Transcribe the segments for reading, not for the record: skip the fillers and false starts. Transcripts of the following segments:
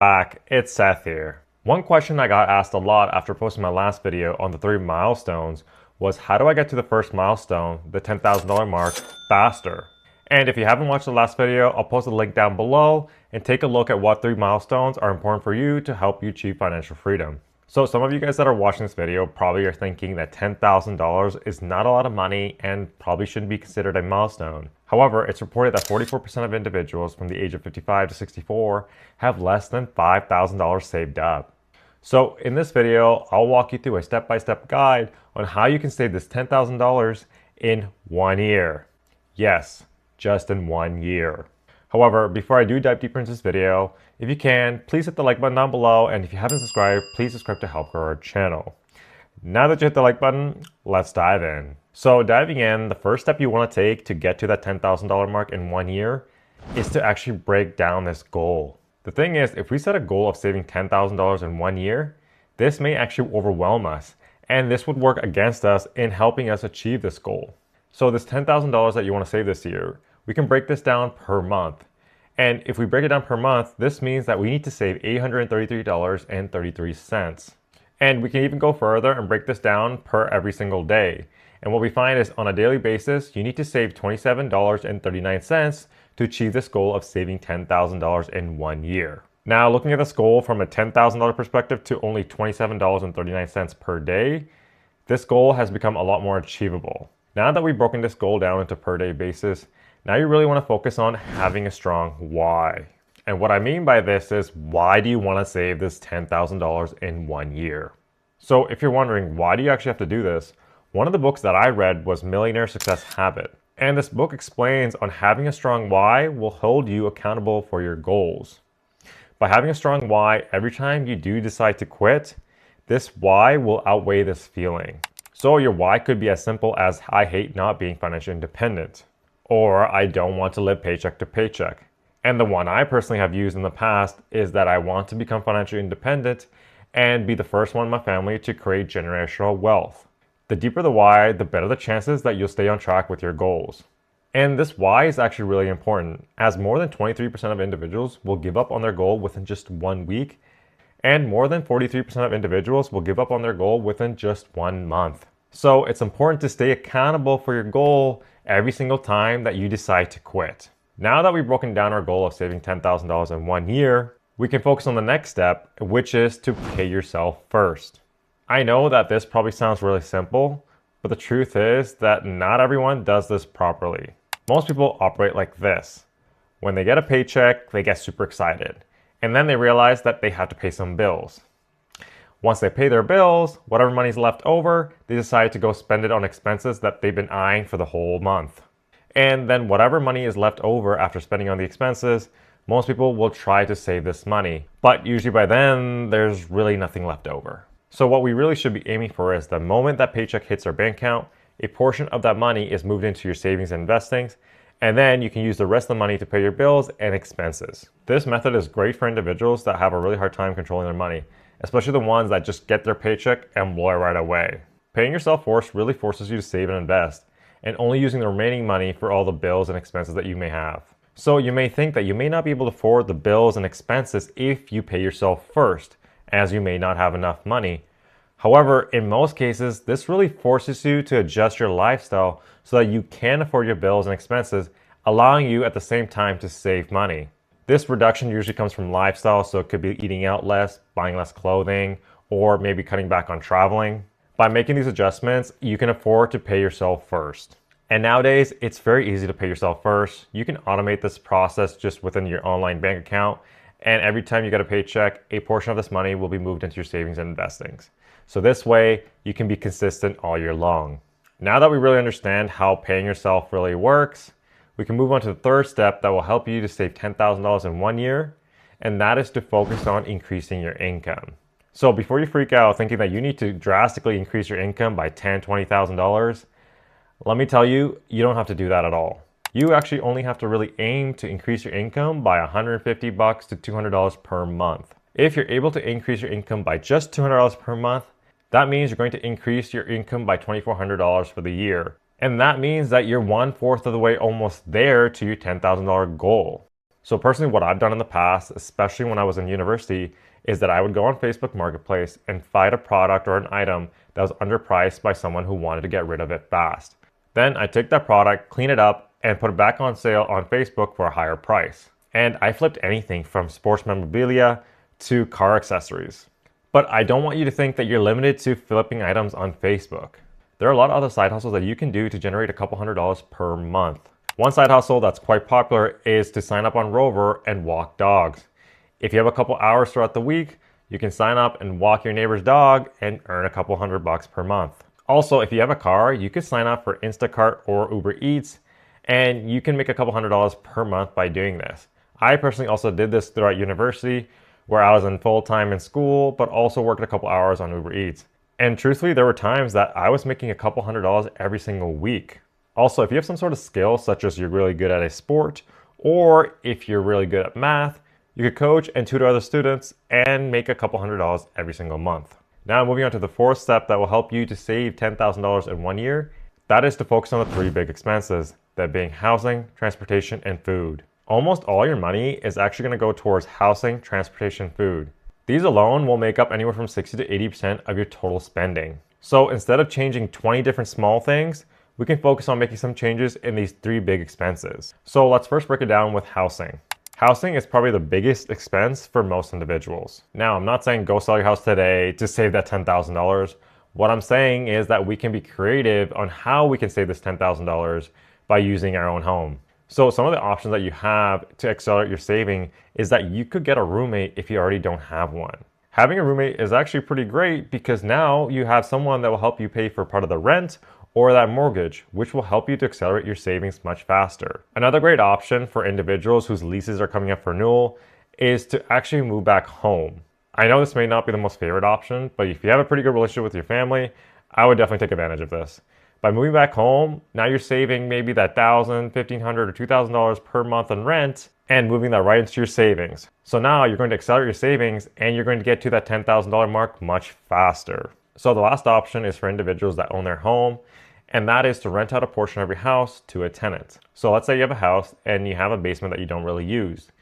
Back, it's Seth here. One question I got asked a lot after posting my last video on the 3 milestones was how do I get to the first milestone, the $10,000 mark, faster? And if you haven't watched the last video, I'll post a link down below and take a look at what 3 milestones are important for you to help you achieve financial freedom. So some of you guys that are watching this video probably are thinking that $10,000 is not a lot of money and probably shouldn't be considered a milestone. However, it's reported that 44% of individuals from the age of 55 to 64 have less than $5,000 saved up. So in this video, I'll walk you through a step-by-step guide on how you can save this $10,000 in 1 year. Yes, just in 1 year. However, before I do dive deeper into this video, if you can, please hit the like button down below, and if you haven't subscribed, please subscribe to help grow our channel. Now that you hit the like button, let's dive in. So diving in, the first step you want to take to get to that $10,000 mark in 1 year is to actually break down this goal. The thing is, if we set a goal of saving $10,000 in 1 year, this may actually overwhelm us, and this would work against us in helping us achieve this goal. So this $10,000 that you want to save this year, we can break this down per month. And if we break it down per month, this means that we need to save $833.33. And we can even go further and break this down per every single day. And what we find is on a daily basis, you need to save $27.39 to achieve this goal of saving $10,000 in 1 year. Now, looking at this goal from a $10,000 perspective to only $27.39 per day, this goal has become a lot more achievable. Now that we've broken this goal down into per day basis, now you really want to focus on having a strong why. And what I mean by this is, why do you want to save this $10,000 in 1 year? So if you're wondering, why do you actually have to do this? One of the books that I read was Millionaire Success Habit. And this book explains on having a strong why will hold you accountable for your goals. By having a strong why, every time you do decide to quit, this why will outweigh this feeling. So your why could be as simple as, I hate not being financially independent. Or I don't want to live paycheck to paycheck. And the one I personally have used in the past is that I want to become financially independent and be the first one in my family to create generational wealth. The deeper the why, the better the chances that you'll stay on track with your goals. And this why is actually really important, as more than 23% of individuals will give up on their goal within just 1 week, and more than 43% of individuals will give up on their goal within just 1 month. So it's important to stay accountable for your goal every single time that you decide to quit. Now that we've broken down our goal of saving $10,000 in 1 year, we can focus on the next step, which is to pay yourself first. I know that this probably sounds really simple, but the truth is that not everyone does this properly. Most people operate like this. When they get a paycheck, they get super excited, and then they realize that they have to pay some bills. Once they pay their bills, whatever money's left over, they decide to go spend it on expenses that they've been eyeing for the whole month. And then whatever money is left over after spending on the expenses, most people will try to save this money. But usually by then, there's really nothing left over. So what we really should be aiming for is the moment that paycheck hits our bank account, a portion of that money is moved into your savings and investings, and then you can use the rest of the money to pay your bills and expenses. This method is great for individuals that have a really hard time controlling their money, especially the ones that just get their paycheck and blow it right away. Paying yourself first really forces you to save and invest, and only using the remaining money for all the bills and expenses that you may have. So you may think that you may not be able to afford the bills and expenses if you pay yourself first, as you may not have enough money. However, in most cases, this really forces you to adjust your lifestyle so that you can afford your bills and expenses, allowing you at the same time to save money. This reduction usually comes from lifestyle, so it could be eating out less, buying less clothing, or maybe cutting back on traveling. By making these adjustments, you can afford to pay yourself first. And nowadays, it's very easy to pay yourself first. You can automate this process just within your online bank account, and every time you get a paycheck, a portion of this money will be moved into your savings and investings. So this way, you can be consistent all year long. Now that we really understand how paying yourself really works, we can move on to the third step that will help you to save $10,000 in 1 year, and that is to focus on increasing your income. So before you freak out thinking that you need to drastically increase your income by $10,000, $20,000, let me tell you, you don't have to do that at all. You actually only have to really aim to increase your income by $150 to $200 per month. If you're able to increase your income by just $200 per month, that means you're going to increase your income by $2,400 for the year. And that means that you're 1/4 of the way almost there to your $10,000 goal. So personally, what I've done in the past, especially when I was in university, is that I would go on Facebook Marketplace and find a product or an item that was underpriced by someone who wanted to get rid of it fast. Then I take that product, clean it up, and put it back on sale on Facebook for a higher price. And I flipped anything from sports memorabilia to car accessories. But I don't want you to think that you're limited to flipping items on Facebook. There are a lot of other side hustles that you can do to generate a couple $100s per month. One side hustle that's quite popular is to sign up on Rover and walk dogs. If you have a couple hours throughout the week, you can sign up and walk your neighbor's dog and earn a couple $100 per month. Also, if you have a car, you could sign up for Instacart or Uber Eats, and you can make a couple $100s per month by doing this. I personally also did this throughout university, where I was in full-time in school, but also worked a couple hours on Uber Eats. And truthfully, there were times that I was making a couple $100s every single week. Also, if you have some sort of skill, such as you're really good at a sport, or if you're really good at math, you could coach and tutor other students and make a couple $100s every single month. Now moving on to the fourth step that will help you to save $10,000 in 1 year, that is to focus on the three big expenses, that being housing, transportation, and food. Almost all your money is actually going to go towards housing, transportation, food. These alone will make up anywhere from 60 to 80% of your total spending. So instead of changing 20 different small things, we can focus on making some changes in these three big expenses. So let's first break it down with housing. Housing is probably the biggest expense for most individuals. Now, I'm not saying go sell your house today to save that $10,000. What I'm saying is that we can be creative on how we can save this $10,000 by using our own home. So some of the options that you have to accelerate your saving is that you could get a roommate if you already don't have one. Having a roommate is actually pretty great because now you have someone that will help you pay for part of the rent or that mortgage, which will help you to accelerate your savings much faster. Another great option for individuals whose leases are coming up for renewal is to actually move back home. I know this may not be the most favorite option, but if you have a pretty good relationship with your family, I would definitely take advantage of this. By moving back home, now you're saving maybe that $1,000, $1,500, or $2,000 per month in rent and moving that right into your savings. So now you're going to accelerate your savings and you're going to get to that $10,000 mark much faster. So the last option is for individuals that own their home, and that is to rent out a portion of your house to a tenant. So let's say you have a house and you have a basement that you don't really use.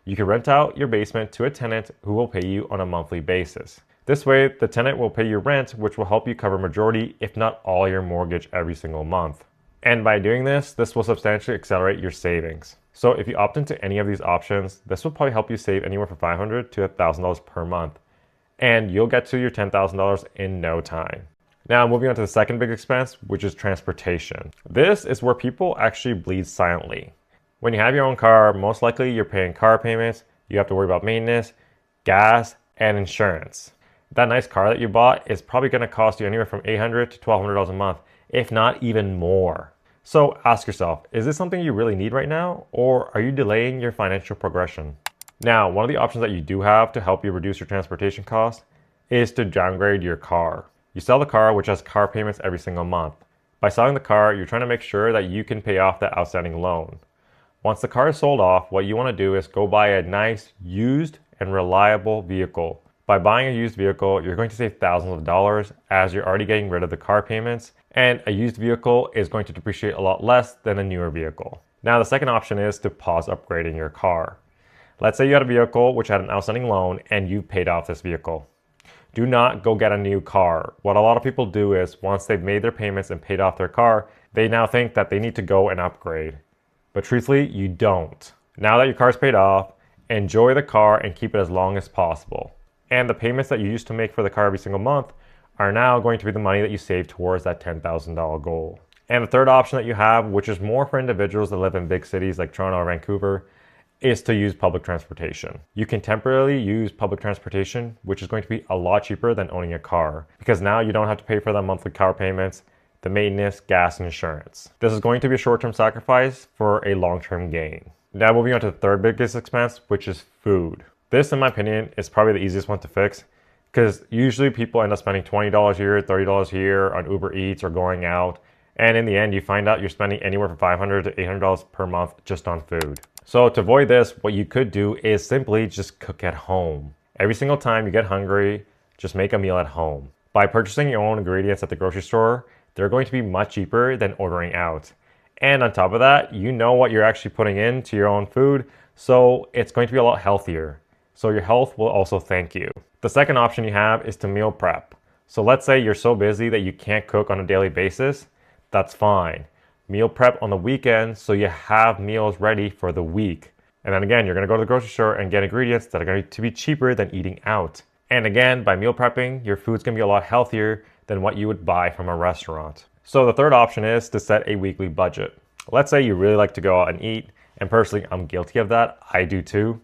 You can rent out your basement to a tenant who will pay you on a monthly basis. This way, the tenant will pay you rent, which will help you cover majority, if not all, your mortgage every single month. And by doing this will substantially accelerate your savings. So if you opt into any of these options, this will probably help you save anywhere from $500 to $1,000 per month. And you'll get to your $10,000 in no time. Now moving on to the second big expense, which is transportation. This is where people actually bleed silently. When you have your own car, most likely you're paying car payments, you have to worry about maintenance, gas, and insurance. That nice car that you bought is probably going to cost you anywhere from $800 to $1,200 a month, if not even more. So ask yourself, is this something you really need right now, or are you delaying your financial progression? Now, one of the options that you do have to help you reduce your transportation costs is to downgrade your car. You sell the car, which has car payments every single month. By selling the car, you're trying to make sure that you can pay off that outstanding loan. Once the car is sold off, what you want to do is go buy a nice, used, and reliable vehicle. By buying a used vehicle, you're going to save thousands of dollars as you're already getting rid of the car payments, and a used vehicle is going to depreciate a lot less than a newer vehicle. Now, the second option is to pause upgrading your car. Let's say you had a vehicle which had an outstanding loan and you paid off this vehicle. Do not go get a new car. What a lot of people do is once they've made their payments and paid off their car, they now think that they need to go and upgrade. But truthfully, you don't. Now that your car's paid off, enjoy the car and keep it as long as possible. And the payments that you used to make for the car every single month are now going to be the money that you save towards that $10,000 goal. And the third option that you have, which is more for individuals that live in big cities like Toronto or Vancouver, is to use public transportation. You can temporarily use public transportation, which is going to be a lot cheaper than owning a car, because now you don't have to pay for the monthly car payments, the maintenance, gas, and insurance. This is going to be a short-term sacrifice for a long-term gain. Now moving on to the third biggest expense, which is food. This, in my opinion, is probably the easiest one to fix, because usually people end up spending $20 here, $30 here on Uber Eats or going out, and in the end you find out you're spending anywhere from $500 to $800 per month just on food. So to avoid this, what you could do is simply just cook at home. Every single time you get hungry, just make a meal at home. By purchasing your own ingredients at the grocery store, they're going to be much cheaper than ordering out. And on top of that, you know what you're actually putting into your own food, So it's going to be a lot healthier. So your health will also thank you. The second option you have is to meal prep. So let's say you're so busy that you can't cook on a daily basis. That's fine. Meal prep on the weekend so you have meals ready for the week. And then again, you're going to go to the grocery store and get ingredients that are going to be cheaper than eating out. And again, by meal prepping, your food's going to be a lot healthier than what you would buy from a restaurant. So the third option is to set a weekly budget. Let's say you really like to go out and eat, and personally, I'm guilty of that. I do too.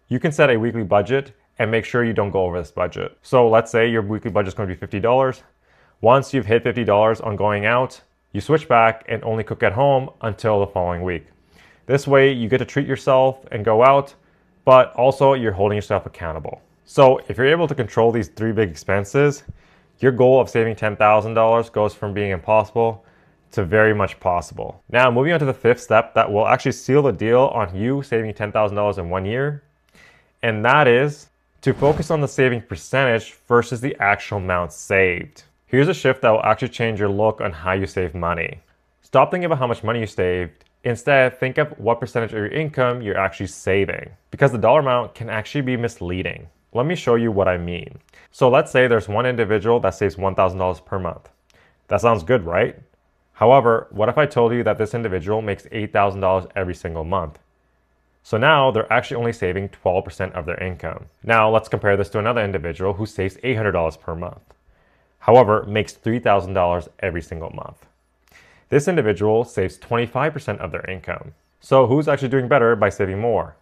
You can set a weekly budget and make sure you don't go over this budget. So let's say your weekly budget is going to be $50. Once you've hit $50 on going out, you switch back and only cook at home until the following week. This way you get to treat yourself and go out, but also you're holding yourself accountable. So if you're able to control these three big expenses, your goal of saving $10,000 goes from being impossible to very much possible. Now moving on to the fifth step that will actually seal the deal on you saving $10,000 in 1 year, and that is to focus on the saving percentage versus the actual amount saved. Here's a shift that will actually change your look on how you save money. Stop thinking about how much money you saved. Instead, think of what percentage of your income you're actually saving, because the dollar amount can actually be misleading. Let me show you what I mean. So let's say there's one individual that saves $1,000 per month. That sounds good, right? However, what if I told you that this individual makes $8,000 every single month? So now they're actually only saving 12% of their income. Now let's compare this to another individual who saves $800 per month. However, makes $3,000 every single month. This individual saves 25% of their income. So who's actually doing better by saving more?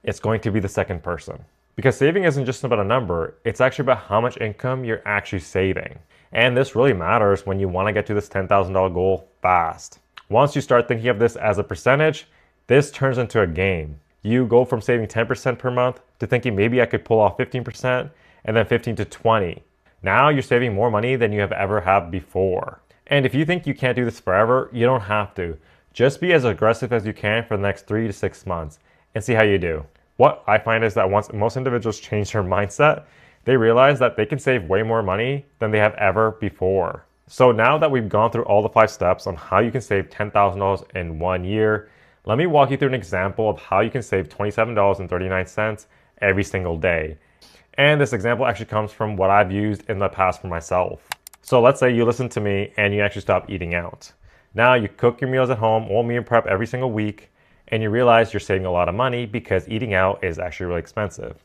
It's going to be the second person. Because saving isn't just about a number, it's actually about how much income you're actually saving. And this really matters when you want to get to this $10,000 goal fast. Once you start thinking of this as a percentage, this turns into a game. You go from saving 10% per month to thinking maybe I could pull off 15% and then 15 to 20. Now you're saving more money than you have ever had before. And if you think you can't do this forever, you don't have to. Just be as aggressive as you can for the next 3 to 6 months and see how you do. What I find is that once most individuals change their mindset, they realize that they can save way more money than they have ever before. So now that we've gone through all the 5 steps on how you can save $10,000 in 1 year, let me walk you through an example of how you can save $27.39 every single day. And this example actually comes from what I've used in the past for myself. So let's say you listen to me and you actually stop eating out. Now you cook your meals at home or meal prep every single week, and you realize you're saving a lot of money because eating out is actually really expensive.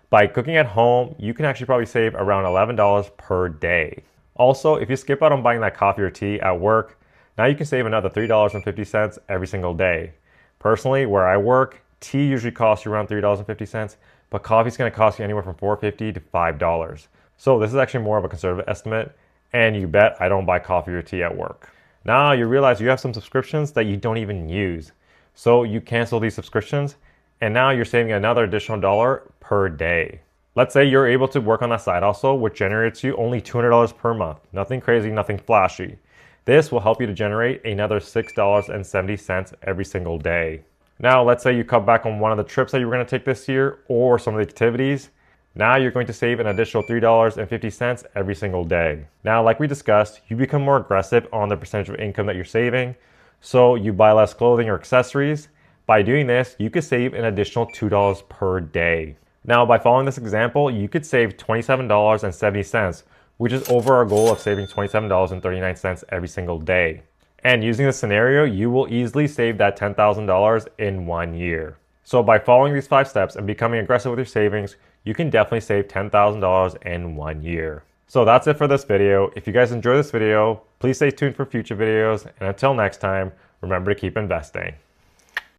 By cooking at home, you can actually probably save around $11 per day. Also, if you skip out on buying that coffee or tea at work, now you can save another $3.50 every single day. Personally, where I work, tea usually costs you around $3.50, but coffee is going to cost you anywhere from $4.50 to $5. So this is actually more of a conservative estimate, and you bet I don't buy coffee or tea at work. Now you realize you have some subscriptions that you don't even use. So you cancel these subscriptions, and now you're saving another additional dollar per day. Let's say you're able to work on that side hustle, which generates you only $200 per month. Nothing crazy, nothing flashy. This will help you to generate another $6.70 every single day. Now, let's say you cut back on one of the trips that you were going to take this year or some of the activities. Now you're going to save an additional $3.50 every single day. Now, like we discussed, you become more aggressive on the percentage of income that you're saving. So you buy less clothing or accessories. By doing this, you could save an additional $2 per day. Now, by following this example, you could save $27.70, which is over our goal of saving $27.39 every single day. And using this scenario, you will easily save that $10,000 in 1 year. So by following these 5 steps and becoming aggressive with your savings, you can definitely save $10,000 in 1 year. So that's it for this video. If you guys enjoyed this video, please stay tuned for future videos. And until next time, remember to keep investing.